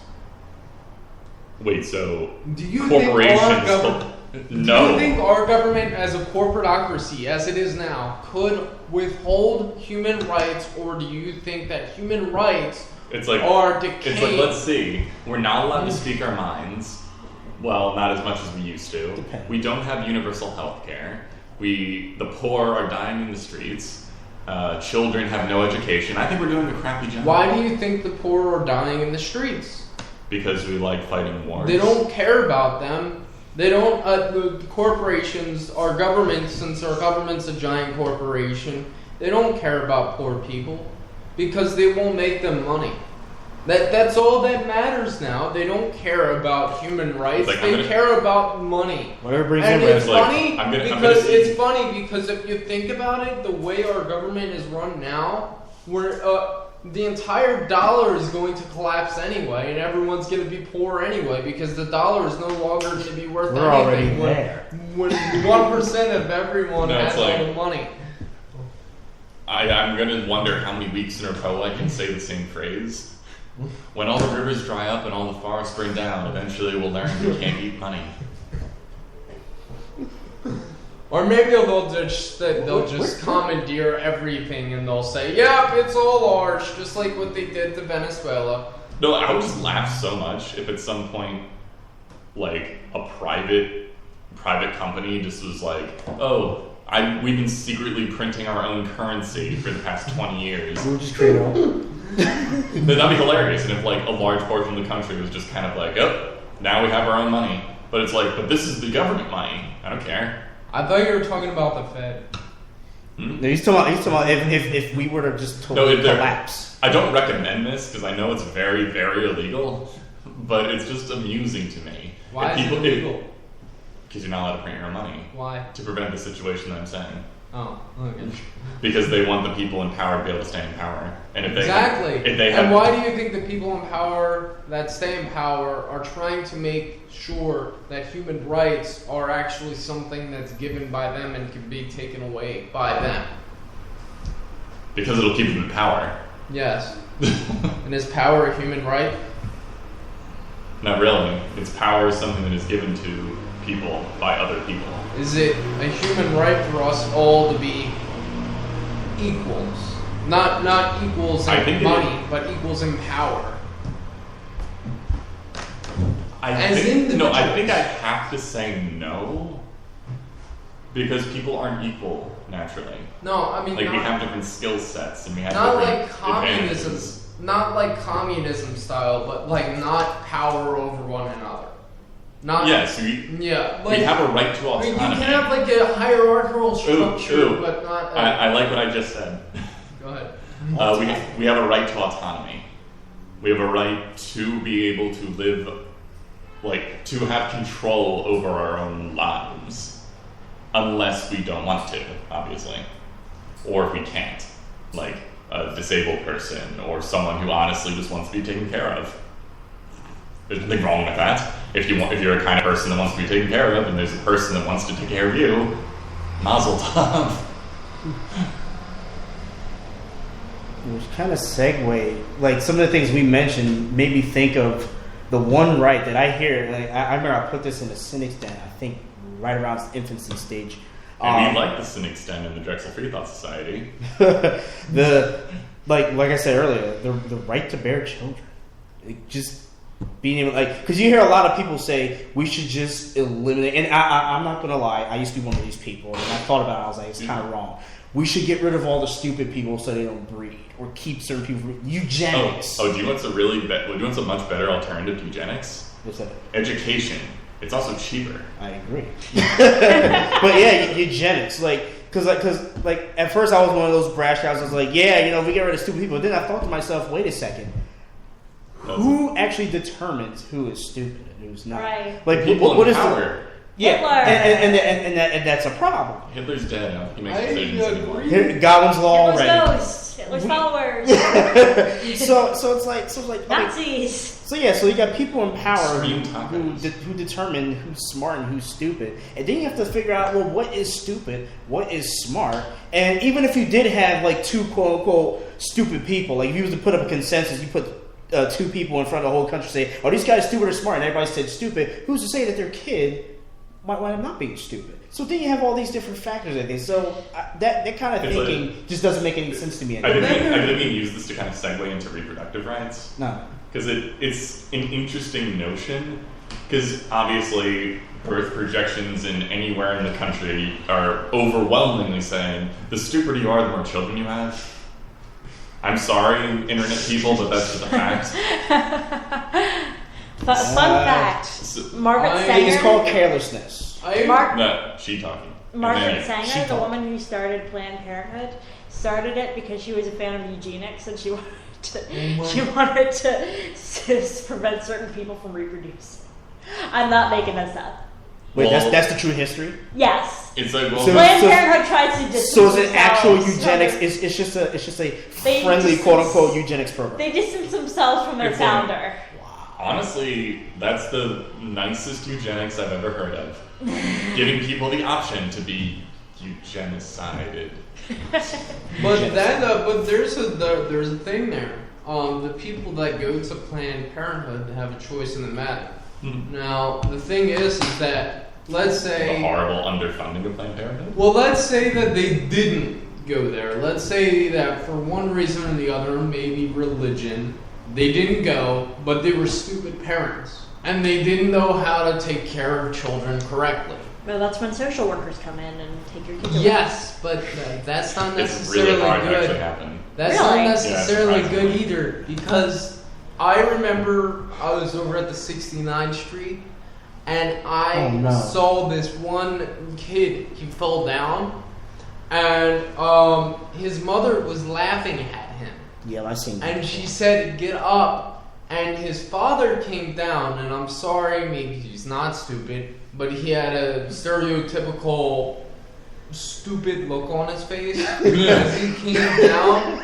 [SPEAKER 2] Wait, so
[SPEAKER 4] Do you think our
[SPEAKER 2] corporations?
[SPEAKER 4] government?
[SPEAKER 2] No.
[SPEAKER 4] Do you think our government, as a corporatocracy, as it is now, could withhold human rights, or do you think that human rights
[SPEAKER 2] It's like
[SPEAKER 4] are decaying?
[SPEAKER 2] It's like, let's see, we're not allowed to speak our minds. Well, not as much as we used to.
[SPEAKER 1] Depends.
[SPEAKER 2] We don't have universal health care. The poor are dying in the streets. Children have no education. I think we're doing a crappy job.
[SPEAKER 4] Why do you think the poor are dying in the streets?
[SPEAKER 2] Because we like fighting wars.
[SPEAKER 4] They don't care about them. They don't. The corporations, our government, since our government's a giant corporation, they don't care about poor people because they won't make them money. That's all that matters now. They don't care about human rights.
[SPEAKER 2] Like,
[SPEAKER 4] They care about money.
[SPEAKER 1] Whatever brings
[SPEAKER 4] And
[SPEAKER 1] in
[SPEAKER 4] it's
[SPEAKER 1] revenue.
[SPEAKER 4] funny
[SPEAKER 2] I'm gonna
[SPEAKER 4] because
[SPEAKER 2] see-
[SPEAKER 4] it's funny because if you think about it, the way our government is run now, where the entire dollar is going to collapse anyway, and everyone's going to be poor anyway because the dollar is no longer going to be worth
[SPEAKER 1] We're already
[SPEAKER 4] anything.
[SPEAKER 1] there.
[SPEAKER 4] When 1% of everyone
[SPEAKER 2] No,
[SPEAKER 4] has
[SPEAKER 2] it's like-
[SPEAKER 4] all the money.
[SPEAKER 2] I'm gonna wonder how many weeks in a row I can say the same phrase. When all the rivers dry up and all the forests burn down, eventually we'll learn we can't eat money.
[SPEAKER 4] Or maybe they'll just commandeer everything and they'll say, "Yep, it's all ours," just like what they did to Venezuela.
[SPEAKER 2] No, I would just laugh so much if at some point, like, a private company just was like, "Oh, we've been secretly printing our own currency for the past 20 years."
[SPEAKER 1] We'll just create our own.
[SPEAKER 2] That'd be hilarious. And if like a large portion of the country was just kind of like, oh, now we have our own money. But it's like, but this is the government money. I don't care.
[SPEAKER 4] I thought you were talking about the Fed.
[SPEAKER 1] No, he's talking about if we were to just totally collapse.
[SPEAKER 2] I don't recommend this because I know it's very, very illegal, but it's just amusing to me.
[SPEAKER 4] Why is it illegal?
[SPEAKER 2] Because you're not allowed to print your own money.
[SPEAKER 4] Why?
[SPEAKER 2] To prevent the situation that I'm saying.
[SPEAKER 4] Oh, okay.
[SPEAKER 2] Because they want the people in power to be able to stay in power. And if
[SPEAKER 4] exactly.
[SPEAKER 2] And
[SPEAKER 4] why do you think the people in power that stay in power are trying to make sure that human rights are actually something that's given by them and can be taken away by them?
[SPEAKER 2] Because it'll keep them in power.
[SPEAKER 4] Yes. And is power a human right?
[SPEAKER 2] Not really. Its power is something that is given to people by other people.
[SPEAKER 4] Is it a human right for us all to be equals? Not equals in money, but equals in power.
[SPEAKER 2] I think I have to say no. Because people aren't equal naturally.
[SPEAKER 4] No, I mean
[SPEAKER 2] we have different skill sets and we have
[SPEAKER 4] not
[SPEAKER 2] different
[SPEAKER 4] like communism,
[SPEAKER 2] advantages.
[SPEAKER 4] not like communism style, but like not power over one another. Not
[SPEAKER 2] yes,
[SPEAKER 4] we
[SPEAKER 2] have a right to autonomy.
[SPEAKER 4] You can have like a hierarchical structure, but not.
[SPEAKER 2] I like what I just said.
[SPEAKER 4] Go ahead.
[SPEAKER 2] We have a right to autonomy. We have a right to be able to live, to have control over our own lives. Unless we don't want to, obviously. Or if we can't. Like a disabled person or someone who honestly just wants to be taken care of. There's nothing wrong with that. If you're a kind of person that wants to be taken care of and there's a person that wants to take care of you, mazel tov.
[SPEAKER 1] Which kind of segue, some of the things we mentioned made me think of the one right that I hear. I remember I put this in the Cynic's Den, I think right around its infancy stage.
[SPEAKER 2] And we like the Cynic's Den in the Drexel Free Thought Society.
[SPEAKER 1] Like I said earlier, the right to bear children. Just being able, because you hear a lot of people say we should just eliminate, and I'm not going to lie, I used to be one of these people, and I thought about it, I was like, it's kind of wrong. We should get rid of all the stupid people so they don't breed, or keep certain people from eugenics.
[SPEAKER 2] Do you want a much better alternative to eugenics?
[SPEAKER 1] What's that?
[SPEAKER 2] Education. It's also cheaper.
[SPEAKER 1] I agree. But yeah, eugenics, because at first I was one of those brash guys. I was like, yeah, we get rid of stupid people. But then I thought to myself, wait a second, who actually determines who is stupid and who's not?
[SPEAKER 3] Right.
[SPEAKER 2] What is power?
[SPEAKER 3] Hitler.
[SPEAKER 1] And that's a problem.
[SPEAKER 2] Hitler's dead. He makes decisions anymore.
[SPEAKER 1] Godwin's law
[SPEAKER 3] Hitler's
[SPEAKER 1] already.
[SPEAKER 3] ghost. Hitler's followers.
[SPEAKER 1] so it's like
[SPEAKER 3] Nazis.
[SPEAKER 1] So you got people in power who determine who's smart and who's stupid, and then you have to figure out, well, what is stupid, what is smart, and even if you did have two quote unquote stupid people, if you was to put up a consensus, you put two people in front of the whole country, say, oh, these guys stupid or smart, and everybody said stupid. Who's to say that their kid might wind up not being stupid? So then you have all these different factors, I think. So that kind of thinking just doesn't make any sense to me anymore.
[SPEAKER 2] I didn't mean use this to kind of segue into reproductive rights.
[SPEAKER 1] No.
[SPEAKER 2] Because it's an interesting notion. Because obviously birth projections in anywhere in the country are overwhelmingly saying the stupider you are, the more children you have. I'm sorry, internet people, but that's just a fact.
[SPEAKER 3] Fun fact. Margaret Sanger.
[SPEAKER 1] It's called carelessness.
[SPEAKER 2] No, she talking.
[SPEAKER 3] Margaret Sanger, the woman who started Planned Parenthood, started it because she was a fan of eugenics and she wanted to prevent certain people from reproducing. I'm not making this up.
[SPEAKER 1] Wait, that's the true history?
[SPEAKER 3] Yes.
[SPEAKER 2] It's like,
[SPEAKER 3] Planned Parenthood tries to distance
[SPEAKER 1] So is it actual
[SPEAKER 3] themselves
[SPEAKER 1] eugenics? It's just a friendly quote unquote eugenics program.
[SPEAKER 3] They distance themselves from their founder.
[SPEAKER 2] Honestly, that's the nicest eugenics I've ever heard of. Giving people the option to be eugenicided.
[SPEAKER 4] But there's a thing there. The people that go to Planned Parenthood have a choice in the matter. Now the thing is that let's say
[SPEAKER 2] the horrible underfunding of Planned Parenthood.
[SPEAKER 4] Well, let's say that they didn't go there. Let's say that for one reason or the other, maybe religion, they didn't go, but they were stupid parents. And they didn't know how to take care of children correctly.
[SPEAKER 3] Well, that's when social workers come in and take your kids away.
[SPEAKER 4] Yes, but that's not necessarily
[SPEAKER 2] it's really hard
[SPEAKER 4] good.
[SPEAKER 2] to actually happen.
[SPEAKER 4] That's
[SPEAKER 3] Really?
[SPEAKER 4] not necessarily
[SPEAKER 2] Yeah,
[SPEAKER 4] good either, because I remember I was over at the 69th Street, and I saw this one kid. He fell down, and his mother was laughing at him.
[SPEAKER 1] Yeah, I seen that.
[SPEAKER 4] And she said, "Get up." And his father came down, and I'm sorry, maybe he's not stupid, but he had a stereotypical stupid look on his face as he came down,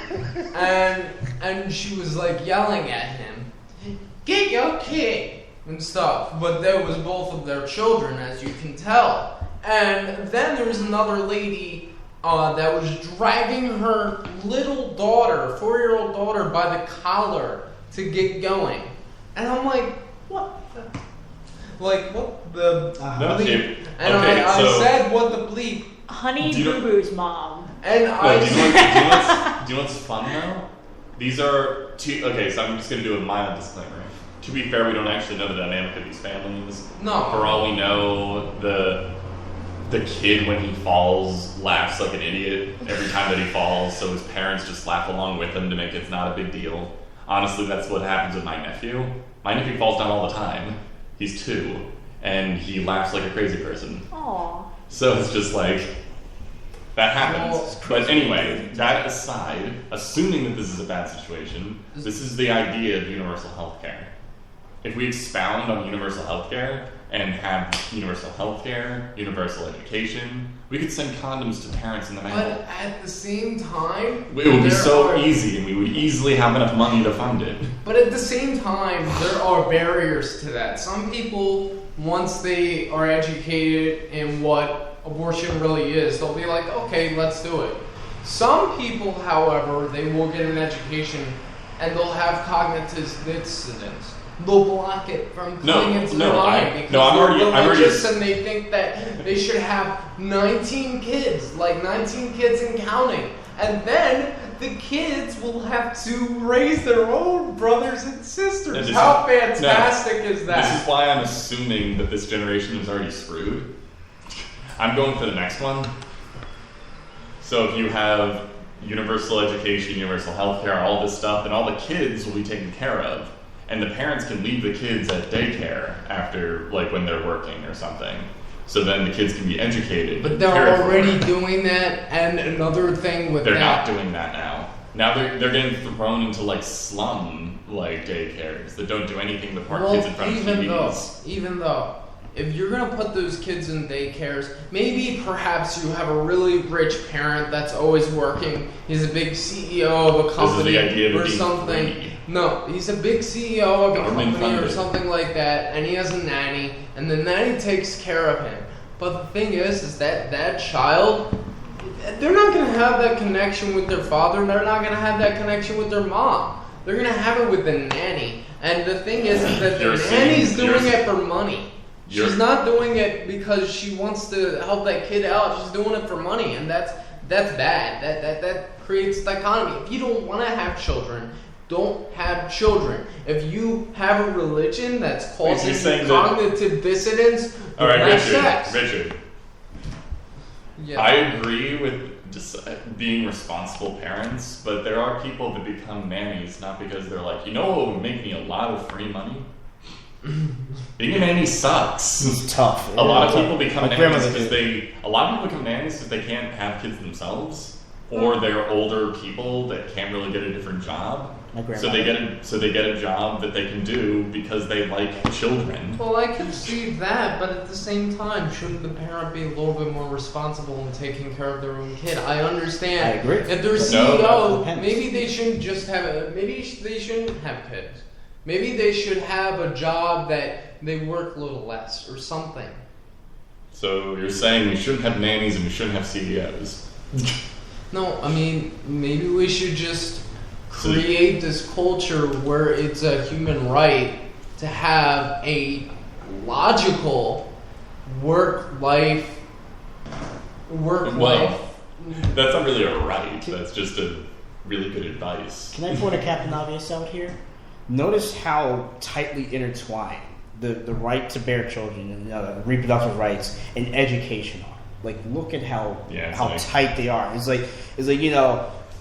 [SPEAKER 4] and she was like yelling at him, "Get your kid!" and stuff. But there was both of their children, as you can tell. And then there was another lady that was dragging her little daughter, 4-year-old daughter, by the collar to get going. And I'm like, what the... Like, what the bleep? And I said, what the bleep?
[SPEAKER 3] Honey Boo Boo's mom.
[SPEAKER 4] And
[SPEAKER 2] do you know what's fun though? These are two. Okay, so I'm just gonna do a mild disclaimer. To be fair, we don't actually know the dynamic of these families.
[SPEAKER 4] No.
[SPEAKER 2] For all we know, the kid when he falls laughs like an idiot every time that he falls, so his parents just laugh along with him to make it not a big deal. Honestly, that's what happens with my nephew. My nephew falls down all the time. He's 2, and he laughs like a crazy person.
[SPEAKER 3] Aww.
[SPEAKER 2] So it's just like, that happens. But anyway, that aside, assuming that this is a bad situation, this is the idea of universal health care. If we expound on universal health care and have universal health care, universal education, we could send condoms to parents in the mail.
[SPEAKER 4] But at the same time...
[SPEAKER 2] It would be so easy, and we would easily have enough money to fund it.
[SPEAKER 4] But at the same time, there are barriers to that. Some people, once they are educated in what abortion really is, they'll be like, okay, let's do it. Some people, however, they will get an education and they'll have cognitive dissonance. They'll block it from coming into their mind because they're religious and they think that they should have 19 kids, like 19 kids and counting. And then the kids will have to raise their own brothers and sisters. How fantastic is that?
[SPEAKER 2] This is why I'm assuming that this generation is already screwed. I'm going for the next one. So if you have universal education, universal healthcare, all this stuff, then all the kids will be taken care of. And the parents can leave the kids at daycare after, like, when they're working or something. So then the kids can be educated.
[SPEAKER 4] But they're already doing that, and another thing with
[SPEAKER 2] they're not doing that now. Now they're getting thrown into, like, slum, like, daycares that don't do anything but park kids in front of TVs.
[SPEAKER 4] Even though, if you're going to put those kids in daycares, maybe perhaps you have a really rich parent that's always working. He's a big CEO of a company
[SPEAKER 2] this is the idea of
[SPEAKER 4] or something.
[SPEAKER 2] Free.
[SPEAKER 4] No, he's a big CEO of a
[SPEAKER 2] Government
[SPEAKER 4] company
[SPEAKER 2] funded.
[SPEAKER 4] or something like that, and he has a nanny, and the nanny takes care of him. But the thing is that child, they're not going to have that connection with their father, and they're not going to have that connection with their mom. They're going to have it with the nanny. And the thing is that the nanny's doing it for money. She's not doing it because she wants to help that kid out. She's doing it for money, and that's bad. That creates dichotomy. If you don't want to have children, don't have children. If you have a religion that's causing cognitive dissonance,
[SPEAKER 2] all right,
[SPEAKER 4] have sex.
[SPEAKER 2] Richard.
[SPEAKER 4] Yeah.
[SPEAKER 2] I agree with just being responsible parents, but there are people that become nannies not because they're like, you know what would make me a lot of free money? Being a nanny sucks.
[SPEAKER 1] It's tough.
[SPEAKER 2] A lot of people become nannies because they can't have kids themselves, or they're older people that can't really get a different job. So they get a job that they can do because they like children.
[SPEAKER 4] Well, I can see that, but at the same time, shouldn't the parent be a little bit more responsible in taking care of their own kid? I understand.
[SPEAKER 1] I agree.
[SPEAKER 4] If they're CEO, maybe they shouldn't just have maybe they shouldn't have kids. Maybe they should have a job that they work a little less or something.
[SPEAKER 2] So you're saying we shouldn't have nannies and we shouldn't have CEOs?
[SPEAKER 4] No, I mean, maybe we should just create this culture where it's a human right to have a logical work-life.
[SPEAKER 2] That's not really a right. That's just a really good advice.
[SPEAKER 1] Can I point a Captain Obvious out here? Notice how tightly intertwined the right to bear children and reproductive rights and education are. Like, look at how tight they are. It's like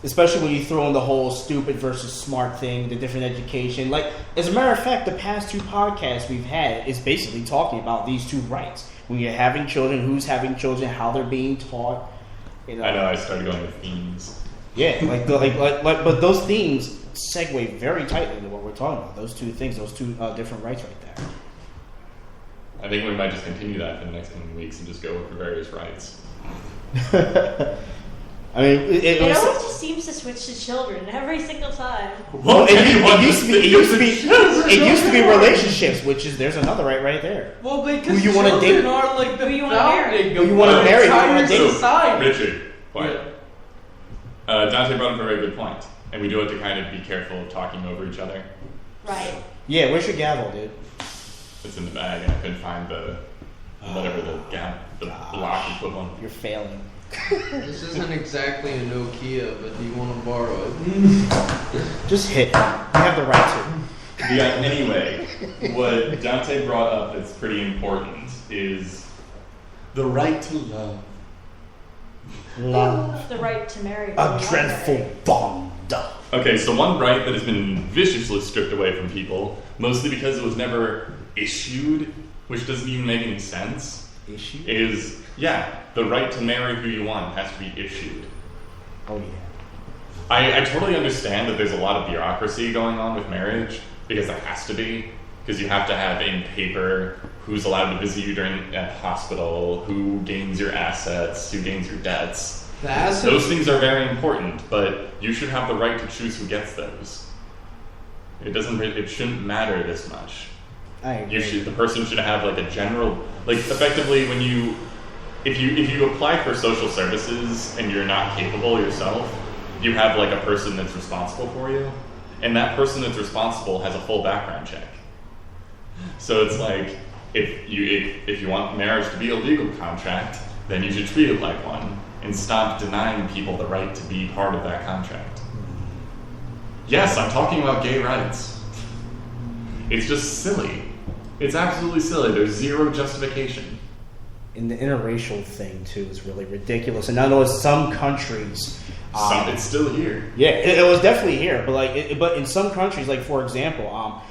[SPEAKER 1] especially when you throw in the whole stupid versus smart thing, the different education. Like, as a matter of fact, the past 2 podcasts we've had is basically talking about these 2 rights. When you're having children, who's having children, how they're being taught. You know.
[SPEAKER 2] I know. I started going with themes.
[SPEAKER 1] Yeah, but those themes segue very tightly into what we're talking about. Those 2 things, those 2 different rights right there.
[SPEAKER 2] I think we might just continue that for the next coming weeks and just go over various rights.
[SPEAKER 1] I mean,
[SPEAKER 3] it always just seems to switch to children every single time.
[SPEAKER 1] Well, it used to be relationships, which is there's another right there.
[SPEAKER 4] Well, because
[SPEAKER 1] who you want to date,
[SPEAKER 4] are like the
[SPEAKER 3] who you want to marry,
[SPEAKER 1] who you want to marry,
[SPEAKER 2] Richard, quiet. Dante brought up a very good point, and we do have to kind of be careful of talking over each other.
[SPEAKER 3] Right.
[SPEAKER 1] Yeah, where's your gavel, dude?
[SPEAKER 2] It's in the bag, and I couldn't find the block equivalent.
[SPEAKER 1] You're failing.
[SPEAKER 4] This isn't exactly a Nokia, but do you want to borrow it?
[SPEAKER 1] Just hit. You have the right to.
[SPEAKER 2] Yeah, anyway, what Dante brought up that's pretty important is the right to love.
[SPEAKER 1] Love.
[SPEAKER 3] The right to marry.
[SPEAKER 1] A dreadful bond.
[SPEAKER 2] Okay, so one right that has been viciously stripped away from people, mostly because it was never issued, which doesn't even make any sense, is, the right to marry who you want has to be issued.
[SPEAKER 1] Oh, yeah.
[SPEAKER 2] I totally understand that there's a lot of bureaucracy going on with marriage, because there has to be, because you have to have in paper who's allowed to visit you at the hospital, who gains your assets, who gains your debts. Those things are very important, but you should have the right to choose who gets those. It shouldn't matter this much.
[SPEAKER 1] I agree.
[SPEAKER 2] The person should have like a general, like effectively if you apply for social services and you're not capable yourself, you have like a person that's responsible for you, and that person that's responsible has a full background check. So it's like, if you want marriage to be a legal contract, then you should treat it like one, and stop denying people the right to be part of that contract. Yes, I'm talking about gay rights. It's just silly. It's absolutely silly. There's zero justification.
[SPEAKER 1] And the interracial thing, too, is really ridiculous. And I know in some countries...
[SPEAKER 2] it's still here.
[SPEAKER 1] Yeah, it was definitely here. But but in some countries, like, for example,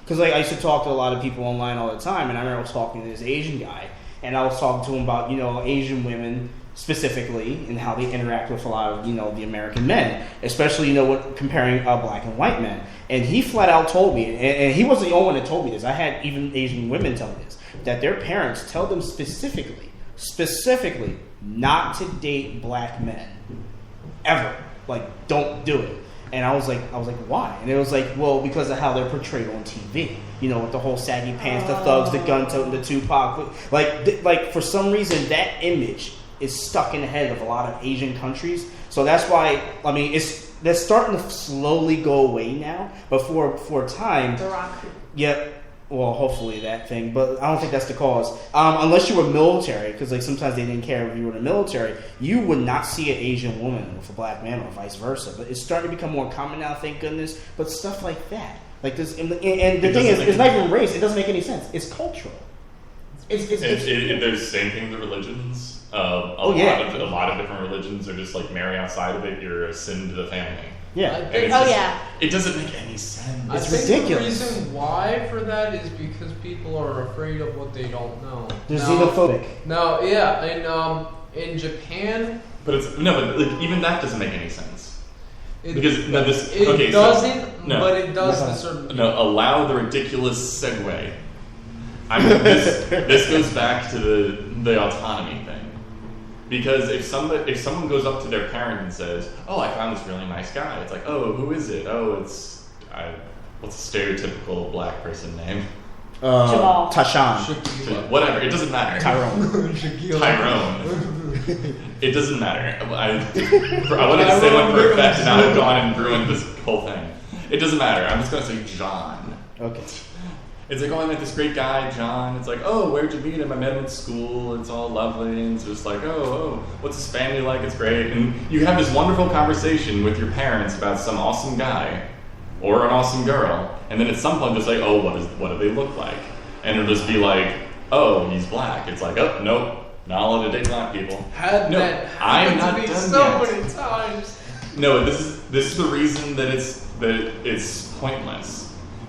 [SPEAKER 1] because I used to talk to a lot of people online all the time, and I remember I was talking to this Asian guy, and I was talking to him about, Asian women specifically and how they interact with a lot of, the American men, especially, comparing black and white men. And he flat out told me, and he wasn't the only one that told me this. I had even Asian women tell me this, that their parents tell them specifically, not to date black men. Ever. Like, don't do it. And I was like, why? And it was like, well, because of how they're portrayed on TV. With the whole saggy pants, the thugs, the gun toting, the Tupac. Like for some reason, that image is stuck in the head of a lot of Asian countries. So that's why, that's starting to slowly go away now. But for a time...
[SPEAKER 3] The Rock.
[SPEAKER 1] Yeah. Well, hopefully that thing, but I don't think that's the cause. Unless you were military, because sometimes they didn't care if you were in the military, you would not see an Asian woman with a black man or vice versa. But it's starting to become more common now, thank goodness. But stuff like that, like this, and the thing is, it's not even race. It doesn't make any sense. It's cultural. There's
[SPEAKER 2] the same thing with religions. A lot of different religions are just like marry outside of it. You're a sin to the family.
[SPEAKER 1] Yeah.
[SPEAKER 2] It doesn't make any sense.
[SPEAKER 1] It's
[SPEAKER 4] ridiculous.
[SPEAKER 1] ridiculous.
[SPEAKER 4] The reason why for that is because people are afraid of what they don't know.
[SPEAKER 1] They're xenophobic.
[SPEAKER 4] No, yeah, and in Japan.
[SPEAKER 2] But even that doesn't make any sense. But it does
[SPEAKER 4] to certain.
[SPEAKER 2] No, allow the ridiculous segue. This goes back to the autonomy thing. Because if someone goes up to their parent and says, "Oh, I found this really nice guy," it's like, "Oh, who is it? Oh, what's a stereotypical black person name?"
[SPEAKER 3] Jamal.
[SPEAKER 1] Tashan.
[SPEAKER 2] Whatever. It doesn't matter.
[SPEAKER 1] Tyrone.
[SPEAKER 2] It doesn't matter. I wanted to say one for effect, and now I've gone and ruined this whole thing. It doesn't matter. I'm just going to say John.
[SPEAKER 1] Okay.
[SPEAKER 2] It's like, oh, I met this great guy, John. It's like, oh, where'd you meet him? I met him at school. It's all lovely. And it's just like, oh, what's his family like? It's great. And you have this wonderful conversation with your parents about some awesome guy or an awesome girl. And then at some point, they'll say, oh, what do they look like? And it'll just be like, oh, he's black. It's like, oh, nope, not allowed to date black people.
[SPEAKER 4] I'm not
[SPEAKER 2] done
[SPEAKER 4] so
[SPEAKER 2] yet.
[SPEAKER 4] many times.
[SPEAKER 2] No, this is the reason that it's pointless.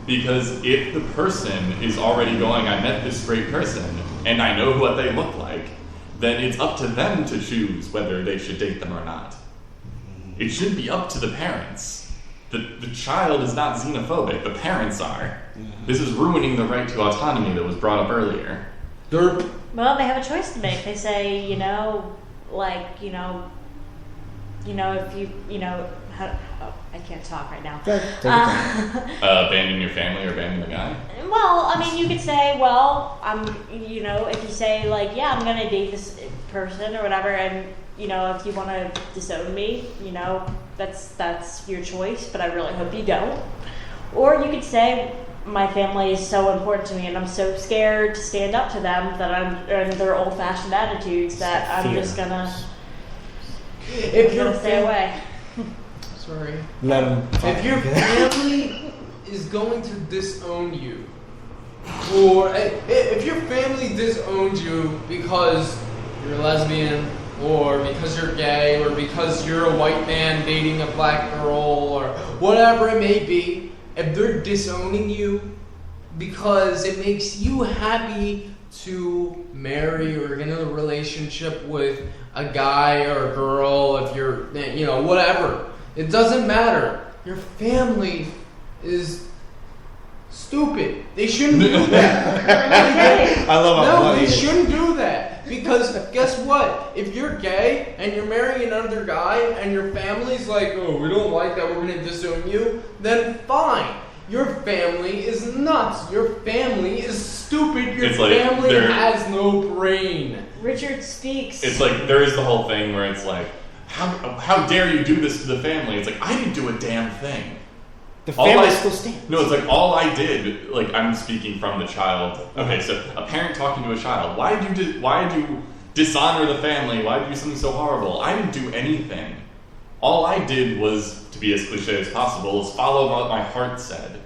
[SPEAKER 2] Because if the person is already going, I met this great person, and I know what they look like, then it's up to them to choose whether they should date them or not. It should be up to the parents. The child is not xenophobic, the parents are. This is ruining the right to autonomy that was brought up earlier.
[SPEAKER 4] Derp.
[SPEAKER 3] Well, they have a choice to make. They say, if I can't talk right now.
[SPEAKER 2] Abandon your family or abandon the guy?
[SPEAKER 3] Well, I mean, you could say, well, if you say, like, yeah, I'm going to date this person or whatever, and, if you want to disown me, that's your choice, but I really hope you don't. Or you could say, my family is so important to me, and I'm so scared to stand up to them and their old-fashioned attitudes that I'm just going to stay away.
[SPEAKER 4] Sorry.
[SPEAKER 1] Let them.
[SPEAKER 4] If your family is going to disown you, or if your family disowns you because you're lesbian, or because you're gay, or because you're a white man dating a black girl, or whatever it may be, if they're disowning you because it makes you happy to marry or get in a relationship with a guy or a girl, if you're, whatever. It doesn't matter. Your family is stupid. They shouldn't do that.
[SPEAKER 1] I love how
[SPEAKER 4] No, they shouldn't do that. Because guess what? If you're gay and you're marrying another guy and your family's like, oh, we don't like that, we're going to disown you, then fine. Your family is nuts. Your family is stupid. Your family has no brain.
[SPEAKER 3] Richard speaks.
[SPEAKER 2] It's like, there is the whole thing where it's like, how dare you do this to the family? It's like, I didn't do a damn thing.
[SPEAKER 1] The family still stands.
[SPEAKER 2] No, it's like, all I did, like, I'm speaking from the child. Okay, so a parent talking to a child. Why did you dishonor the family? Why did you do something so horrible? I didn't do anything. All I did was, to be as cliche as possible, is follow what my heart said.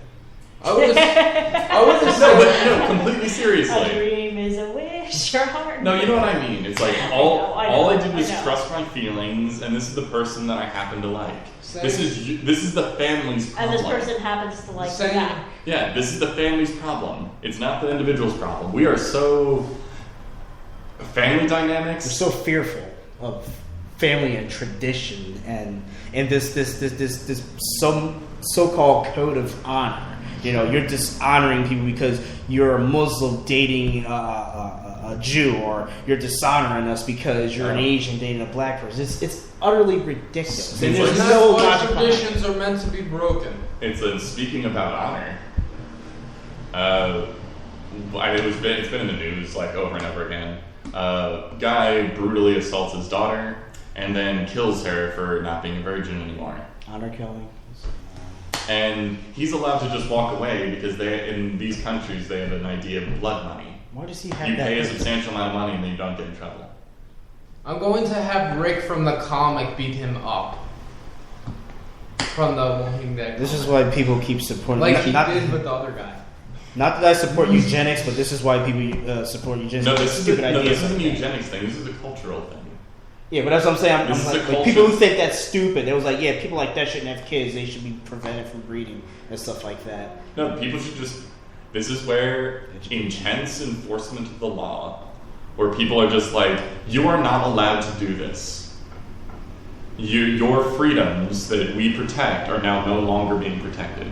[SPEAKER 4] I would have said...
[SPEAKER 2] No, completely seriously.
[SPEAKER 3] A dream is a wish, your heart.
[SPEAKER 2] No, you know what I mean. It's like, all I did was
[SPEAKER 3] I know.
[SPEAKER 2] trust my feelings, and this is the person that I happen to like.
[SPEAKER 4] Same.
[SPEAKER 2] This is the family's problem.
[SPEAKER 3] And this person happens to like the
[SPEAKER 4] Same.
[SPEAKER 3] guy.
[SPEAKER 2] Yeah, this is the family's problem. It's not the individual's problem. We are so... Family dynamics...
[SPEAKER 1] We're so fearful of family and tradition and this so-called code of honor. You're dishonoring people because you're a Muslim dating a Jew, or you're dishonoring us because you're an Asian dating a black person. It's utterly ridiculous. And there's no
[SPEAKER 4] Our
[SPEAKER 1] logic.
[SPEAKER 4] traditions are meant to be broken.
[SPEAKER 2] Speaking about honor, it's been in the news like over and over again. Guy brutally assaults his daughter and then kills her for not being a virgin anymore.
[SPEAKER 1] Honor killing.
[SPEAKER 2] And he's allowed to just walk away because in these countries they have an idea of blood money.
[SPEAKER 1] Why does he have
[SPEAKER 2] You
[SPEAKER 1] that?
[SPEAKER 2] pay a substantial amount of money and then you don't get in trouble.
[SPEAKER 4] I'm going to have Rick from the comic beat him up. From the Walking Dead.
[SPEAKER 1] This is why people keep supporting.
[SPEAKER 4] Like he
[SPEAKER 1] not,
[SPEAKER 4] did with the other guy.
[SPEAKER 1] Not that I support eugenics, but this is why people support eugenics.
[SPEAKER 2] No, this
[SPEAKER 1] stupid ideas.
[SPEAKER 2] isn't a
[SPEAKER 1] like that.
[SPEAKER 2] eugenics thing. This is a cultural thing.
[SPEAKER 1] Yeah, but that's what I'm saying.
[SPEAKER 2] This is
[SPEAKER 1] I'm
[SPEAKER 2] a
[SPEAKER 1] like
[SPEAKER 2] culture.
[SPEAKER 1] people who think that's stupid. It was like, yeah, people like that shouldn't have kids. They should be prevented from breeding and stuff like that.
[SPEAKER 2] No, people should just... This is where intense enforcement of the law, where people are just like, you are not allowed to do this. Your freedoms that we protect are now no longer being protected.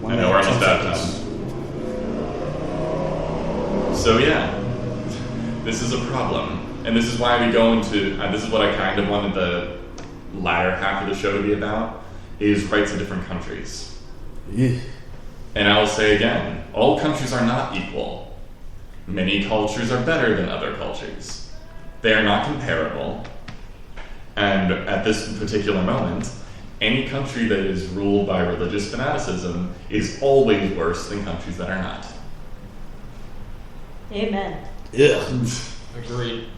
[SPEAKER 2] I know we're almost out of time. So yeah, this is a problem. And this is why we go into, this is what I kind of wanted the latter half of the show to be about, is rights in different countries.
[SPEAKER 1] Yeah.
[SPEAKER 2] And I will say again, all countries are not equal. Many cultures are better than other cultures. They are not comparable. And at this particular moment, any country that is ruled by religious fanaticism is always worse than countries that are not.
[SPEAKER 3] Amen.
[SPEAKER 1] Ugh.
[SPEAKER 4] Agreed.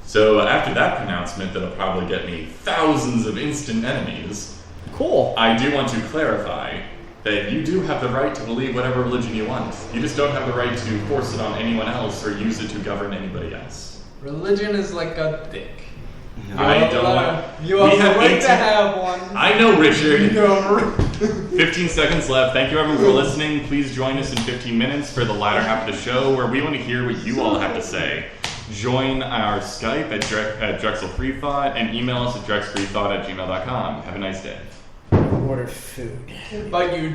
[SPEAKER 2] So after that pronouncement that'll probably get me thousands of instant enemies,
[SPEAKER 1] Cool.
[SPEAKER 2] I do want to clarify that you do have the right to believe whatever religion you want. You just don't have the right to force it on anyone else or use it to govern anybody else.
[SPEAKER 4] Religion is like a dick.
[SPEAKER 2] I don't.
[SPEAKER 4] You have
[SPEAKER 2] We have
[SPEAKER 4] the right
[SPEAKER 2] 18
[SPEAKER 4] to have one.
[SPEAKER 2] I know, Richard.
[SPEAKER 4] No.
[SPEAKER 2] 15 seconds left. Thank you, everyone, for listening. Please join us in 15 minutes for the latter half of the show, where we want to hear what you all have to say. Join our Skype at Drexel Free Thought and email us at drexfreethought@gmail.com. Have a nice day.
[SPEAKER 1] Order food.
[SPEAKER 4] But you